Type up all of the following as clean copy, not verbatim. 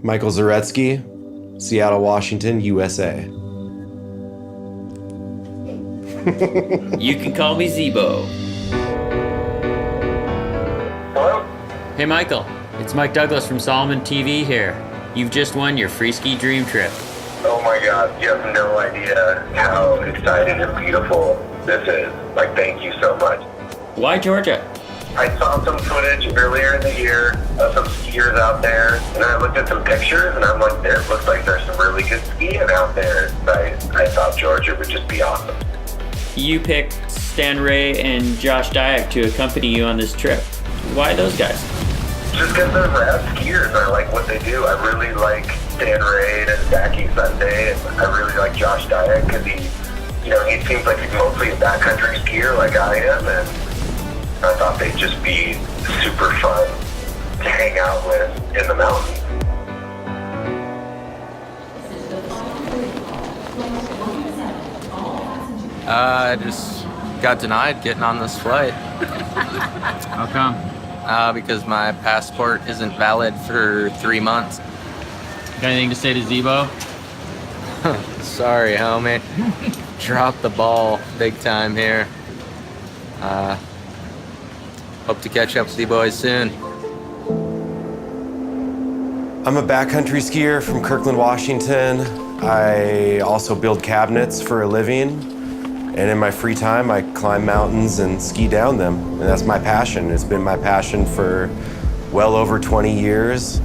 Michael Zaretsky, Seattle, Washington, USA. You can call me Zebo. Hello? Hey Michael, it's Mike Douglas from Salomon TV here. You've just won your free ski dream trip. Oh my God, you have no idea how exciting and beautiful this is. Like, thank you so much. Why Georgia? I saw some footage earlier in the year of some skiers out there, and I looked at some pictures, and I'm like, there looks like there's some really good skiing out there. I thought Georgia would just be awesome. You picked Stan Ray and Josh Dyack to accompany you on this trip. Why those guys? Just because they're rad skiers, and I like what they do. I really like Stan Ray and Zachy Sunday, and I really like Josh Dyack because he seems like he's mostly a backcountry skier like I am, and I thought they'd just be super fun to hang out with in the mountains. I just got denied getting on this flight. How come? Because my passport isn't valid for 3 months. Got anything to say to Zebo? Sorry, homie. Dropped the ball big time here. Hope to catch up with you boys soon. I'm a backcountry skier from Kirkland, Washington. I also build cabinets for a living. And in my free time, I climb mountains and ski down them. And that's my passion. It's been my passion for well over 20 years.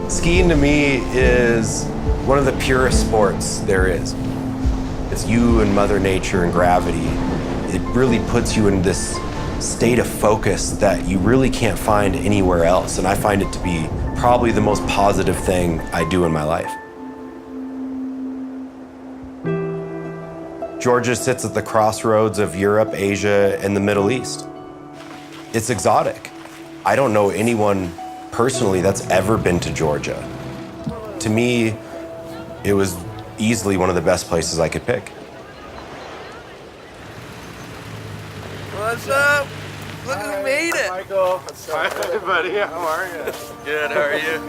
Skiing to me is one of the purest sports there is. It's you and Mother Nature and gravity. It really puts you in this state of focus that you really can't find anywhere else. And I find it to be probably the most positive thing I do in my life. Georgia sits at the crossroads of Europe, Asia, and the Middle East. It's exotic. I don't know anyone personally that's ever been to Georgia. To me, it was easily one of the best places I could pick. What's up? Look who made it. Michael, what's up? Hi, buddy. How are you? Good, how are you?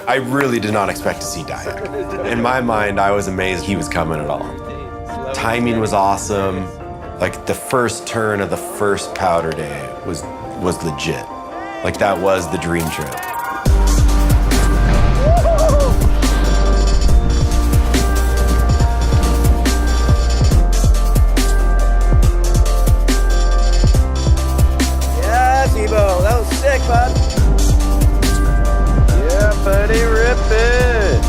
I really did not expect to see Dyack. In my mind, I was amazed he was coming at all. Timing was awesome. Like the first turn of the first powder day was legit. Like that was the dream trip. Yeah, Zebo, that was sick, bud. Yeah, buddy, rip it.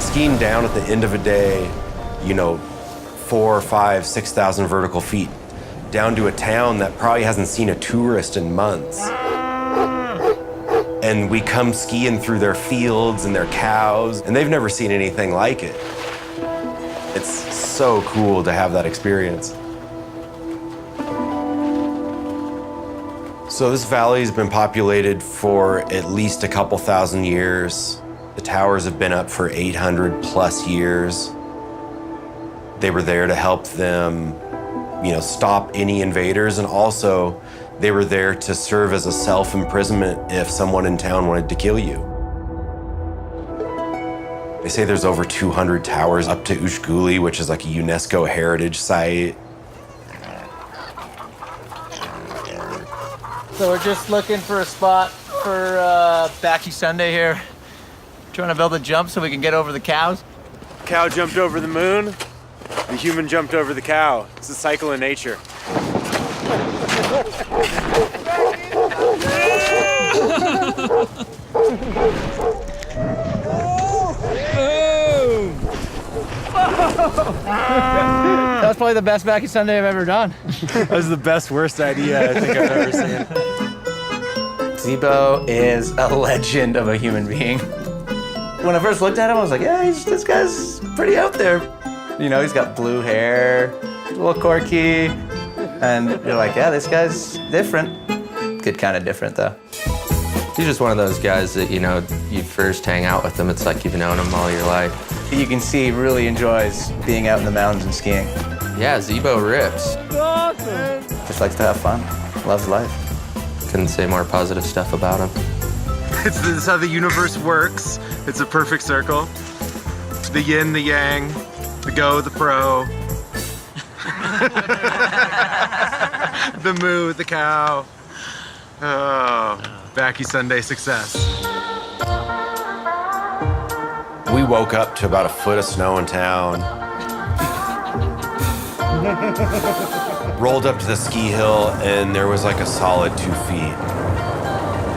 Skiing down at the end of a day, 4, 5, 6,000 vertical feet, down to a town that probably hasn't seen a tourist in months. And we come skiing through their fields and their cows, and they've never seen anything like it. It's so cool to have that experience. So this valley has been populated for at least a couple thousand years. The towers have been up for 800 plus years. They were there to help them, stop any invaders, and also they were there to serve as a self-imprisonment if someone in town wanted to kill you. They say there's over 200 towers up to Ushguli, which is like a UNESCO heritage site. So we're just looking for a spot for Backy Sunday here. Trying to build a jump so we can get over the cows. Cow jumped over the moon, the human jumped over the cow. It's a cycle in nature. That was probably the best Backy Sunday I've ever done. That was the best, worst idea I think I've ever seen. Zebo is a legend of a human being. When I first looked at him, I was like, yeah, this guy's pretty out there. He's got blue hair, a little quirky, and you're like, yeah, this guy's different. Good kind of different, though. He's just one of those guys that, you you first hang out with him, it's like you've known him all your life. You can see he really enjoys being out in the mountains and skiing. Yeah, Zebo rips. Just likes to have fun. Loves life. Couldn't say more positive stuff about him. This is how the universe works. It's a perfect circle. The yin, the yang, the go, the pro. The moo, the cow. Oh, Backy Sunday success. We woke up to about a foot of snow in town. Rolled up to the ski hill and there was like a solid 2 feet.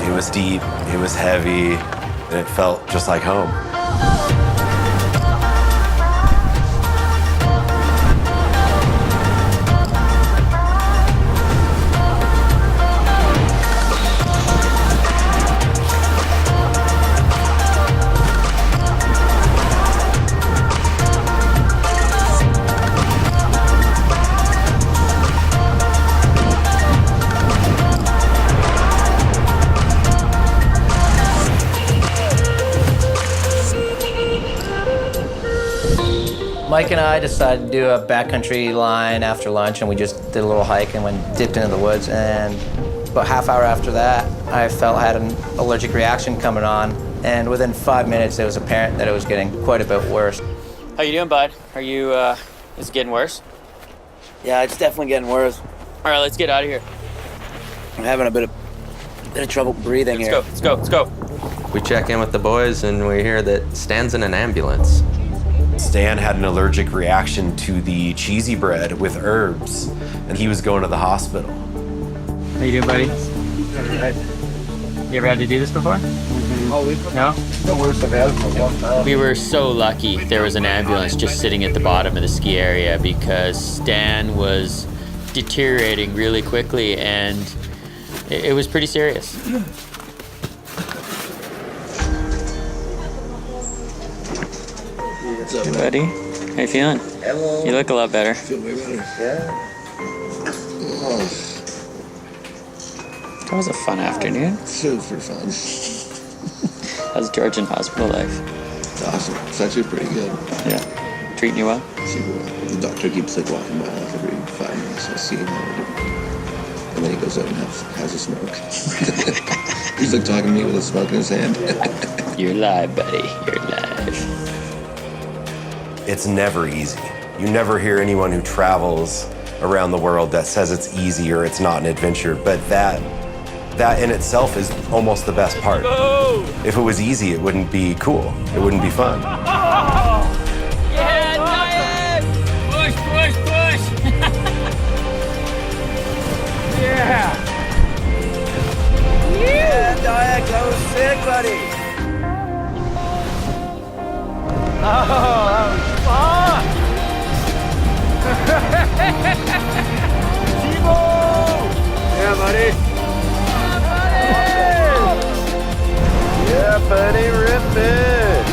It was deep, it was heavy, and it felt just like home. Mike and I decided to do a backcountry line after lunch, and we just did a little hike and went dipped into the woods. And about half hour after that, I I had an allergic reaction coming on. And within 5 minutes, it was apparent that it was getting quite a bit worse. How you doing, bud? Are you, is it getting worse? Yeah, it's definitely getting worse. All right, let's get out of here. I'm having a bit of trouble breathing here. Let's go. We check in with the boys and we hear that Stan's in an ambulance. Stan had an allergic reaction to the cheesy bread with herbs, and he was going to the hospital. How you doing, buddy? You ever had to do this before? No? The worst I've had for a long time. We were so lucky there was an ambulance just sitting at the bottom of the ski area because Stan was deteriorating really quickly and it was pretty serious. What's up, Buddy, how you feeling? Hello. You look a lot better. Feel way better. Yeah. That was a fun afternoon. Super fun. How's Georgian hospital life? It's awesome. It's actually pretty good. Yeah. Treating you well? Super well. The doctor keeps like walking by like every 5 minutes. I see him and then he goes out and has a smoke. He's like talking to me with a smoke in his hand. You're live, buddy. You're live. It's never easy. You never hear anyone who travels around the world that says it's easy or it's not an adventure, but that in itself is almost the best part. If it was easy, it wouldn't be cool. It wouldn't be fun. Yeah, Diane! Push! Yeah! Yeah, Diane, that was sick, buddy. Oh, that was fun! Timo! Yeah, buddy. Yeah, buddy, rip it.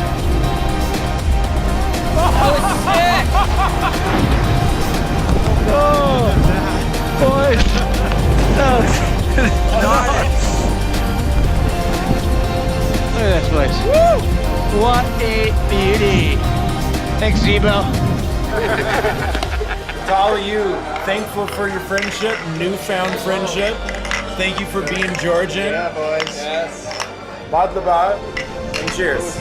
Oh, boys! That was nice! Look at this place. Woo! What a beauty! Thanks, Zebo. To all of you, thankful for your friendship, newfound friendship. Thank you for being Georgian. Yeah, boys. Yes. Bad labat, and cheers.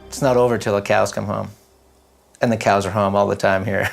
It's not over till the cows come home. And the cows are home all the time here.